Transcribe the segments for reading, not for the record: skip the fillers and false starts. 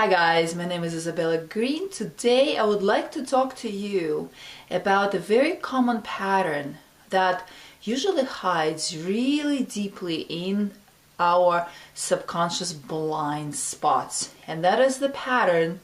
Hi guys, my name is Isabella Greene. Today I would like to talk to you about a very common pattern that usually hides really deeply in our subconscious blind spots. And that is the pattern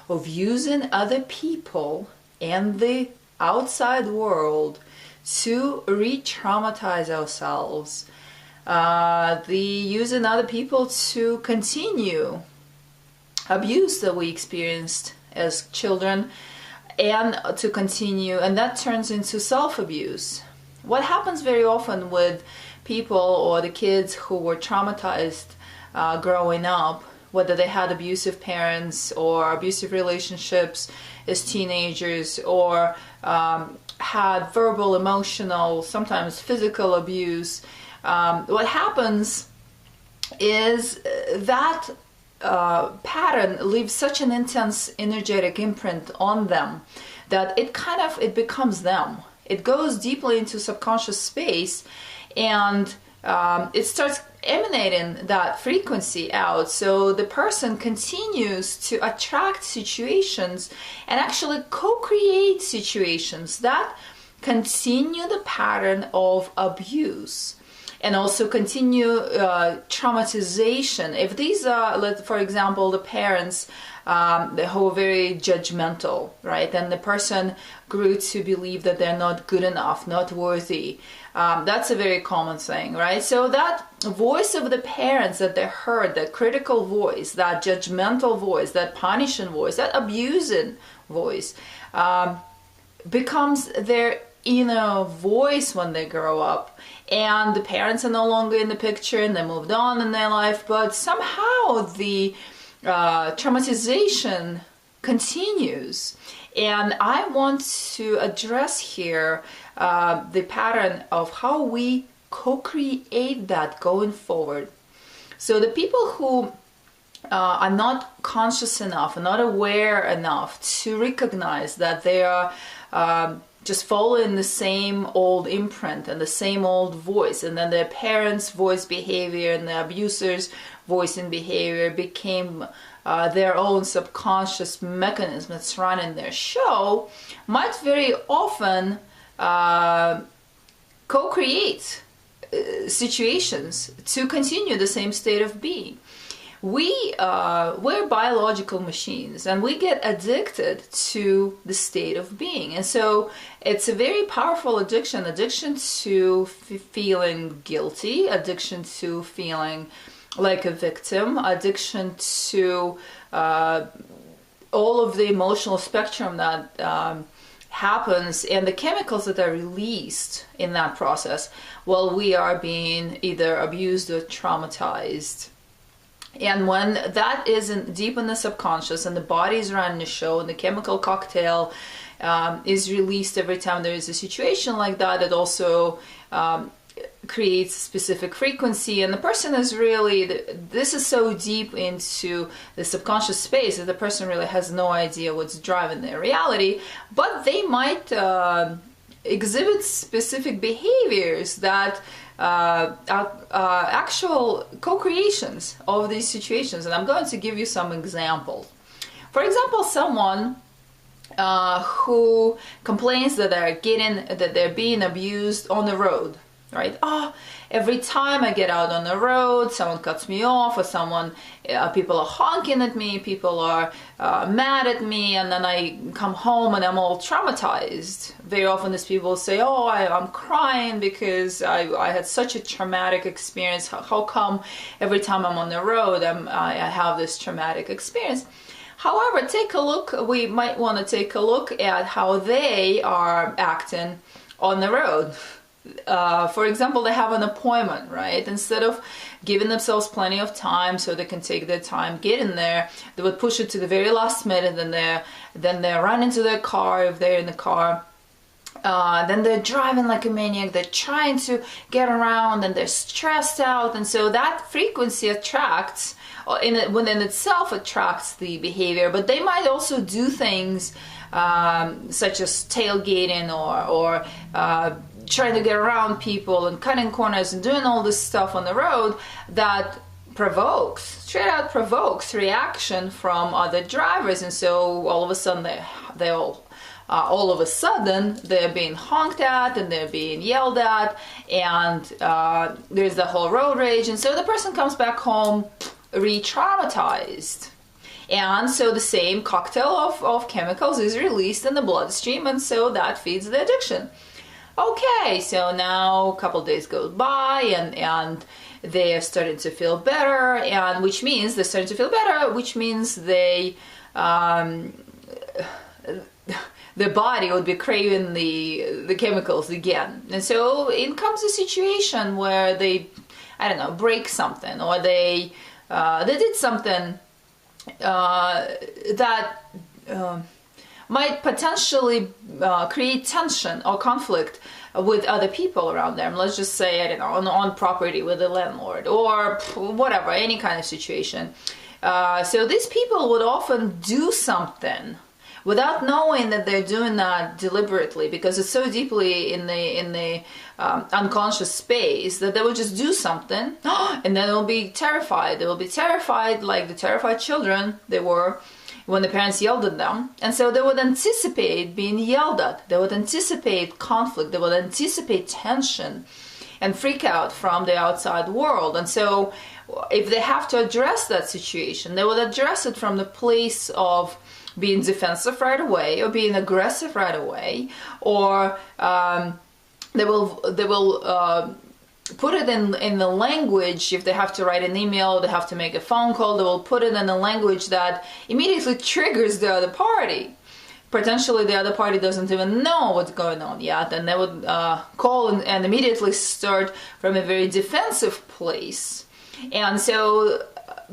of using other people and the outside world to re-traumatize ourselves. The using other people to continue abuse that we experienced as children and to continue, and that turns into self-abuse. What happens very often with people or the kids who were traumatized growing up, whether they had abusive parents or abusive relationships as teenagers, or had verbal, emotional, sometimes physical abuse, what happens is that pattern leaves such an intense energetic imprint on them that it becomes them. It goes deeply into subconscious space, and it starts emanating that frequency out. So the person continues to attract situations and actually co-create situations that continue the pattern of abuse. And also continue traumatization. If these are, for example, the parents who are very judgmental, right? And the person grew to believe that they're not good enough, not worthy. That's a very common thing, right? So that voice of the parents that they heard, that critical voice, that judgmental voice, that punishing voice, that abusing voice, becomes their inner voice when they grow up, and the parents are no longer in the picture and they moved on in their life, but somehow the traumatization continues. And I want to address here the pattern of how we co-create that going forward. So the people who are not conscious enough, are not aware enough to recognize that they are just following the same old imprint and the same old voice, and then their parents' voice, behavior, and the abuser's voice and behavior became their own subconscious mechanism that's running their show, might very often co-create situations to continue the same state of being. We're biological machines, and we get addicted to the state of being. And so it's a very powerful addiction to feeling guilty, addiction to feeling like a victim, addiction to all of the emotional spectrum that happens, and the chemicals that are released in that process while we are being either abused or traumatized. And when that isn't deep in the subconscious and the body is running the show and the chemical cocktail is released every time there is a situation like that, it also creates a specific frequency, and the person is really, this is so deep into the subconscious space that the person really has no idea what's driving their reality, but they might exhibit specific behaviors that are actual co-creations of these situations. And I'm going to give you some examples. For example, someone who complains that they're being abused on the road, right? Every time I get out on the road, someone cuts me off, or people are honking at me, people are mad at me, and then I come home and I'm all traumatized. Very often these people say, I'm crying because I had such a traumatic experience. How come every time I'm on the road I have this traumatic experience? However, we might want to take a look at how they are acting on the road. For example, they have an appointment, right? Instead of giving themselves plenty of time so they can take their time getting there, they would push it to the very last minute, and then they run into their car if they're in the car. Then they're driving like a maniac, they're trying to get around, and they're stressed out, and so that frequency attracts, within itself attracts the behavior. But they might also do things such as tailgating or trying to get around people and cutting corners and doing all this stuff on the road that straight out provokes reaction from other drivers, and so all of a sudden all of a sudden they're being honked at and they're being yelled at, and there's the whole road rage, and so the person comes back home re-traumatized. And so the same cocktail of chemicals is released in the bloodstream, and so that feeds the addiction. Okay, so now a couple days goes by, and they are starting to feel better, and which means they the body would be craving the chemicals again. And so in comes a situation where they, I don't know, break something, or they did something that might potentially create tension or conflict with other people around them. Let's just say, I don't know, on property with the landlord, or whatever, any kind of situation. So these people would often do something without knowing that they're doing that deliberately, because it's so deeply in the unconscious space that they will just do something and then they'll be terrified. They will be terrified like the terrified children they were when the parents yelled at them. And so they would anticipate being yelled at. They would anticipate conflict. They would anticipate tension and freak out from the outside world. And so if they have to address that situation, they would address it from the place of being defensive right away, or being aggressive right away, or they will put it in the language. If they have to write an email, they have to make a phone call, they will put it in a language that immediately triggers the other party. Potentially the other party doesn't even know what's going on yet, and they would call and immediately start from a very defensive place. And so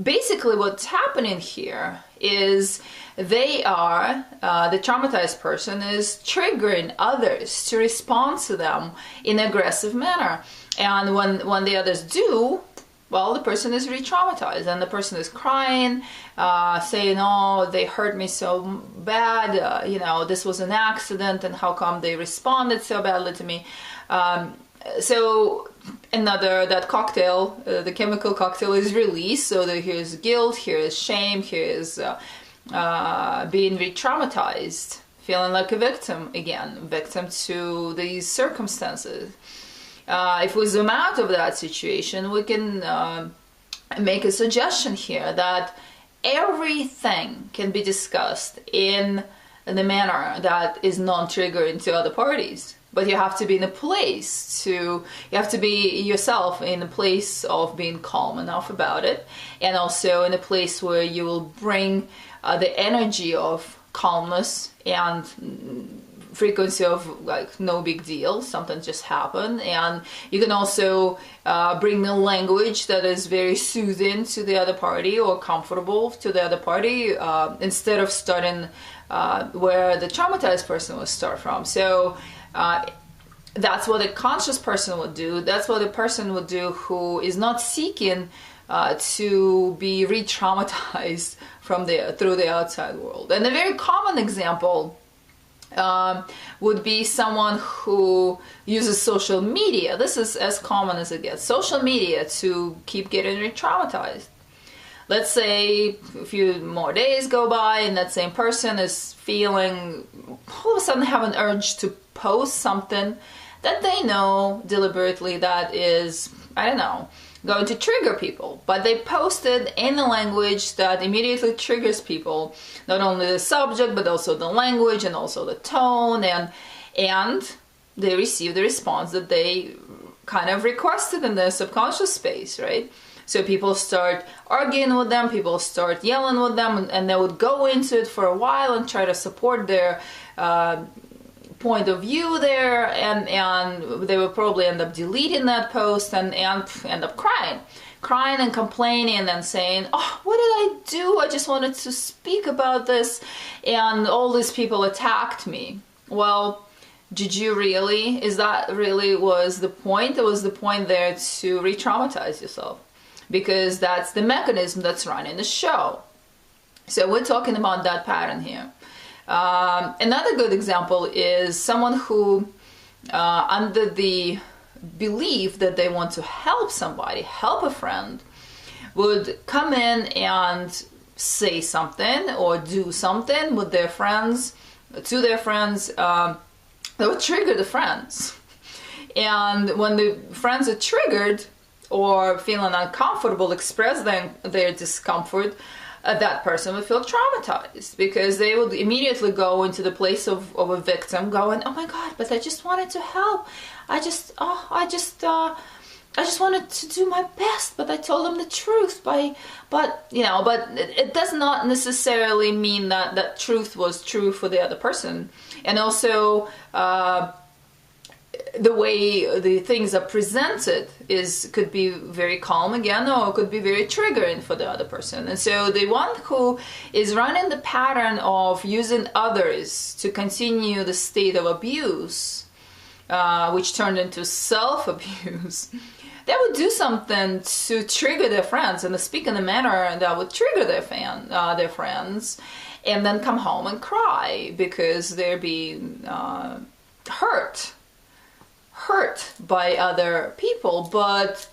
basically what's happening here is the traumatized person is triggering others to respond to them in an aggressive manner. And when the others do, well, the person is re-traumatized, and the person is crying, saying, oh, they hurt me so bad, this was an accident, and how come they responded so badly to me. So that cocktail, the chemical cocktail is released, so that here's guilt, here is shame, here is being re-traumatized, feeling like a victim again, victim to these circumstances. If we zoom out of that situation, we can make a suggestion here that everything can be discussed in the manner that is non-triggering to other parties. But you have to be in a place you have to be yourself in a place of being calm enough about it, and also in a place where you will bring the energy of calmness and frequency of like no big deal, something just happened. And you can also bring the language that is very soothing to the other party or comfortable to the other party, instead of starting where the traumatized person will start from. So that's what a conscious person would do. That's what a person would do who is not seeking to be re-traumatized through the outside world. And a very common example would be someone who uses social media. This is as common as it gets. Social media to keep getting re-traumatized. Let's say a few more days go by and that same person is feeling, all of a sudden have an urge to post something that they know deliberately that is, I don't know, going to trigger people. But they post it in a language that immediately triggers people. Not only the subject, but also the language and also the tone. And they receive the response that they kind of requested in their subconscious space, right? So people start arguing with them, people start yelling with them, and they would go into it for a while and try to support their point of view there, and they will probably end up deleting that post and end up crying and complaining and saying, oh, what did I do? I just wanted to speak about this and all these people attacked me. Well, did you really? Is that really was the point? It was the point there to re-traumatize yourself, because that's the mechanism that's running the show. So we're talking about that pattern here. Another good example is someone who, under the belief that they want to help somebody, help a friend, would come in and say something or do something with their friends, to their friends, that would trigger the friends. And when the friends are triggered or feeling uncomfortable, express their discomfort, that person would feel traumatized, because they would immediately go into the place of a victim, going, "Oh my God, but I just wanted to help. I just wanted to do my best, but I told them the truth." But it does not necessarily mean that that truth was true for the other person. And also, the way the things are presented could be very calm again, or could be very triggering for the other person. And so the one who is running the pattern of using others to continue the state of abuse, which turned into self-abuse, they would do something to trigger their friends and speak in a manner that would trigger their friends, and then come home and cry because they're being hurt by other people. But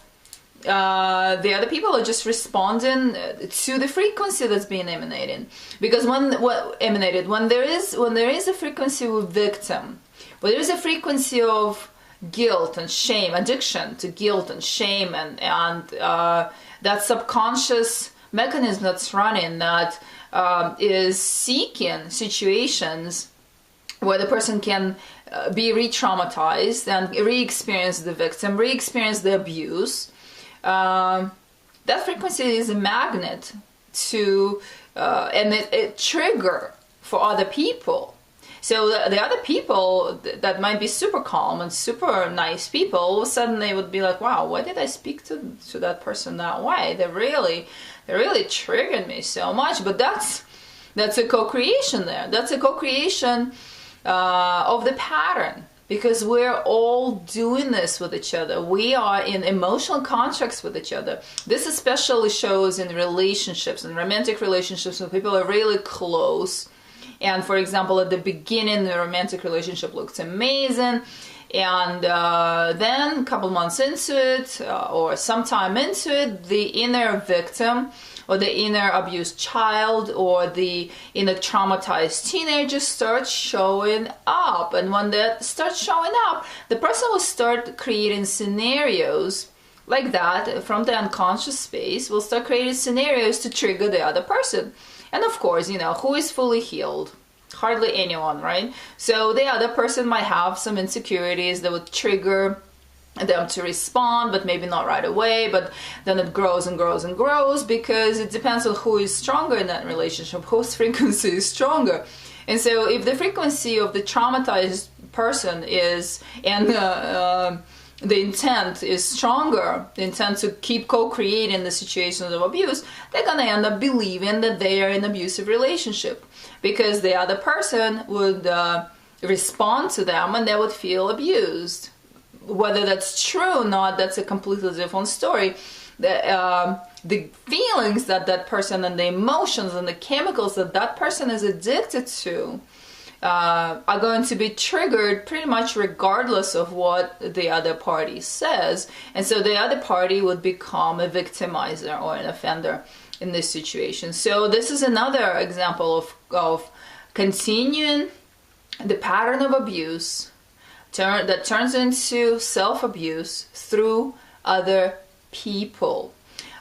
the other people are just responding to the frequency that's being emanated. Because when there is a frequency with victim, when there is a frequency of guilt and shame, addiction to guilt and shame, and that subconscious mechanism that's running, that is seeking situations where the person can be re-traumatized and re-experience the victim, re-experience the abuse. That frequency is a magnet to, and it trigger for other people. So the other people that might be super calm and super nice people, all of a sudden they would be like, "Wow, why did I speak to that person that way? They really triggered me so much." But that's a co-creation there. That's a co-creation of the pattern, because we're all doing this with each other. We are in emotional contracts with each other. This especially shows in relationships, in romantic relationships, when people are really close. And for example, at the beginning, the romantic relationship looks amazing, and then a couple months into it, or sometime into it, the inner victim, or the inner abused child, or the inner traumatized teenager starts showing up. And when that starts showing up, the person will start creating scenarios like that from the unconscious space, will start creating scenarios to trigger the other person. And of course, who is fully healed? Hardly anyone, right? So the other person might have some insecurities that would trigger them to respond, but maybe not right away. But then it grows and grows and grows, because it depends on who is stronger in that relationship, whose frequency is stronger. And so if the frequency of the traumatized person is, and the intent is stronger, the intent to keep co-creating the situations of abuse, they're going to end up believing that they are in an abusive relationship, because the other person would respond to them and they would feel abused. Whether that's true or not, that's a completely different story. The feelings that person, and the emotions and the chemicals that person is addicted to are going to be triggered pretty much regardless of what the other party says. And so the other party would become a victimizer or an offender in this situation. So this is another example of continuing the pattern of abuse that turns into self-abuse through other people.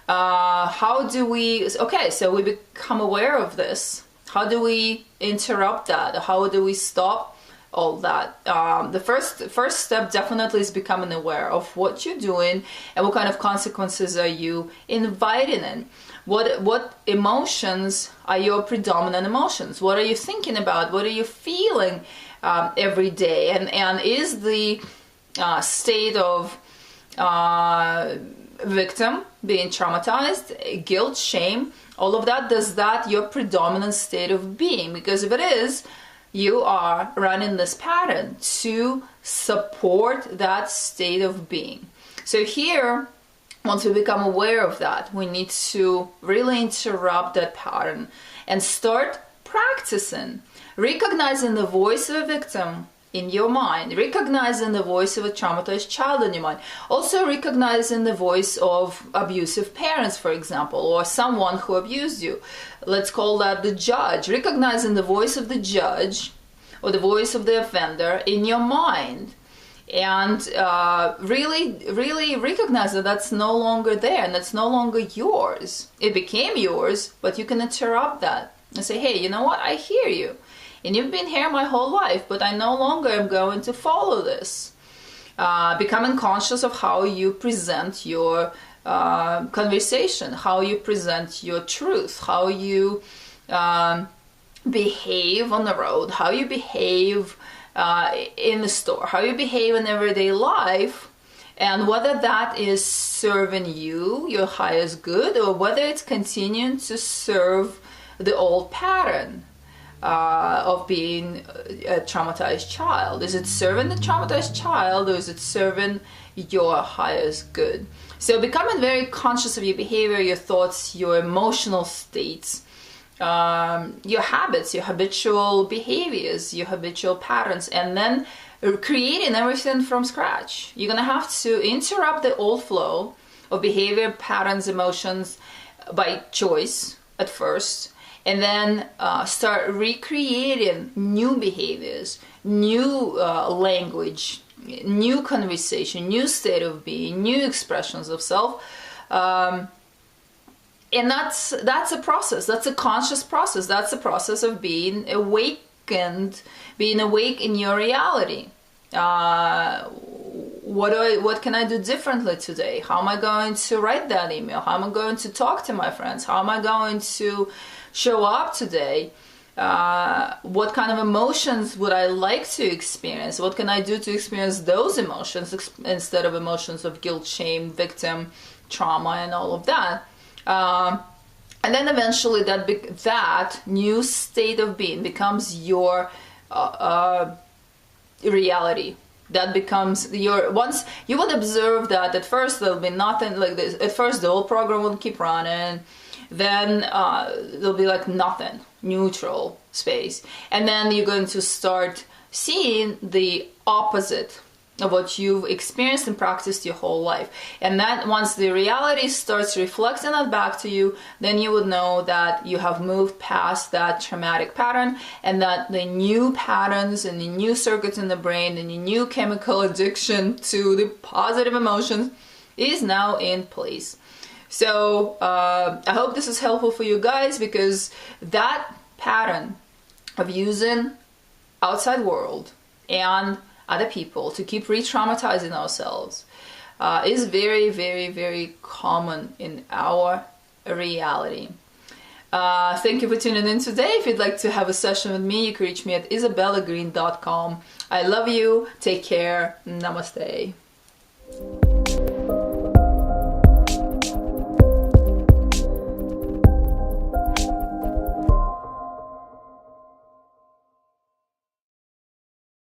How do we, okay, so we become aware of this. How do we interrupt that? How do we stop all that? The first step definitely is becoming aware of what you're doing and what kind of consequences are you inviting in. What emotions are your predominant emotions? What are you thinking about? What are you feeling every day? And is the state of victim, being traumatized, guilt, shame, all of that, does that your predominant state of being? Because if it is, you are running this pattern to support that state of being. So here, once we become aware of that, we need to really interrupt that pattern and start practicing recognizing the voice of a victim in your mind, recognizing the voice of a traumatized child in your mind, also recognizing the voice of abusive parents, for example, or someone who abused you. Let's call that the judge. Recognizing the voice of the judge or the voice of the offender in your mind, and really recognize that that's no longer there and that's no longer yours. It became yours, but you can interrupt that and say, hey, you know what, I hear you. And you've been here my whole life, but I no longer am going to follow this. Becoming conscious of how you present your conversation, how you present your truth, how you behave on the road, how you behave in the store, how you behave in everyday life, and whether that is serving you, your highest good, or whether it's continuing to serve the old pattern of being a traumatized child. Is it serving the traumatized child, or is it serving your highest good? So becoming very conscious of your behavior, your thoughts, your emotional states, your habits, your habitual behaviors, your habitual patterns, and then creating everything from scratch. You're gonna have to interrupt the old flow of behavior, patterns, emotions by choice at first, and then start recreating new behaviors, new language, new conversation, new state of being, new expressions of self. And that's a process. That's a conscious process. That's a process of being awakened, being awake in your reality. What can I do differently today? How am I going to write that email? How am I going to talk to my friends? How am I going to show up today? What kind of emotions would I like to experience? What can I do to experience those emotions instead of emotions of guilt, shame, victim, trauma, and all of that? And then eventually that new state of being becomes your reality. That becomes your, once you would observe that at first there'll be nothing like this. At first the whole program will keep running, then there'll be like nothing, neutral space, and then you're going to start seeing the opposite of what you've experienced and practiced your whole life. And that once the reality starts reflecting that back to you, then you would know that you have moved past that traumatic pattern, and that the new patterns and the new circuits in the brain and the new chemical addiction to the positive emotions is now in place. So I hope this is helpful for you guys, because that pattern of using outside world and other people to keep re-traumatizing ourselves is very, very, very common in our reality. Thank you for tuning in today. If you'd like to have a session with me, you can reach me at isabellagreene.com. I love you. Take care. Namaste.